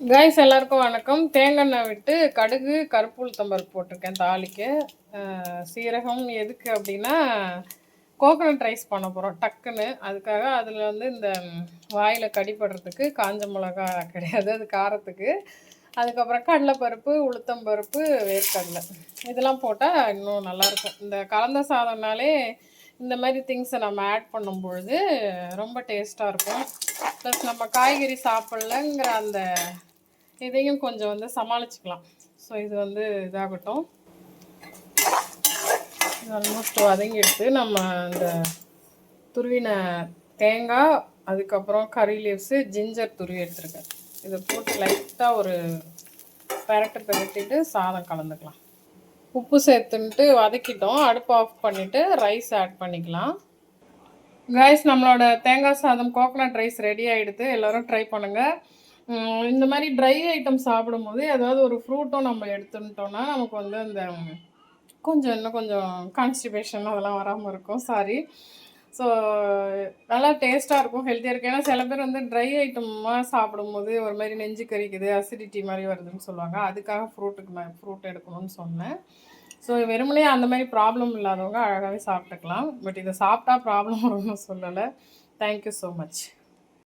Guys எல்லாருக்கும் வணக்கம். தேங்காய் எண்ணெய் விட்டு கடுகு கருப்பு உளுத்தம் பருப்பு போட்டிருக்கேன் தாளிக்க. சீரகம் எதுக்கு அப்படின்னா கோகனட் ரைஸ் பண்ண போகிறோம் டக்குன்னு. அதுக்காக அதில் வந்து இந்த வாயில் கடிப்படுறதுக்கு காஞ்ச மிளகா கிடையாது, அது காரத்துக்கு. அதுக்கப்புறம் கடலைப்பருப்பு, உளுத்தம் பருப்பு, வேர்க்கடலை இதெல்லாம் போட்டால் இன்னும் நல்லாயிருக்கும். இந்த கலந்த சாதம்னாலே இந்த மாதிரி திங்ஸை நம்ம ஆட் பண்ணும் பொழுது ரொம்ப டேஸ்ட்டாக இருக்கும். ப்ளஸ் நம்ம காய்கறி சாப்பிட்லங்கிற அந்த இதையும் கொஞ்சம் வந்து சமாளிச்சுக்கலாம். ஸோ இது வந்து இதாகட்டும். ஆல்மோஸ்ட் வதங்கிடுத்து. நம்ம இந்த துருவின தேங்காய், அதுக்கப்புறம் கறி லீவ்ஸு, ஜிஞ்சர் துருவி எடுத்துருக்கேன். இதை போட்டு லைட்டாக ஒரு பெரட்டிட்டு சாதம் கலந்துக்கலாம். உப்பு சேர்த்துன்ட்டு வதக்கிட்டோம். அடுப்பு ஆஃப் பண்ணிவிட்டு ரைஸ் ஆட் பண்ணிக்கலாம். கைஸ், நம்மளோட தேங்காய் சாதம் கோகனட் ரைஸ் ரெடி ஆகிடுது. எல்லோரும் ட்ரை பண்ணுங்கள். இந்த மாதிரி ட்ரை ஐட்டம் சாப்பிடும்போது ஏதாவது ஒரு ஃப்ரூட்டும் நம்ம எடுத்துட்டோம்னா நமக்கு வந்து அந்த இன்னும் கொஞ்சம் கான்ஸ்டிபேஷன் அதெல்லாம் வராமல் இருக்கும். சாரி. ஸோ நல்லா டேஸ்ட்டாக இருக்கும், ஹெல்த்தியாக இருக்கும். ஏன்னா சில பேர் வந்து ட்ரை ஐட்டமாக சாப்பிடும்போது ஒரு மாதிரி நெஞ்சு கறிக்குது, அசிடிட்டி மாதிரி வருதுன்னு சொல்லுவாங்க. அதுக்காக ஃப்ரூட் எடுக்கணும்னு சொன்னேன். ஸோ வெறுமனே அந்த மாதிரி ப்ராப்ளம் இல்லாதவங்க அழகாகவே சாப்பிட்டுக்கலாம். பட் இதை சாப்பிட்டா ப்ராப்ளம் வரும்னு சொல்லலை. Thank you so much.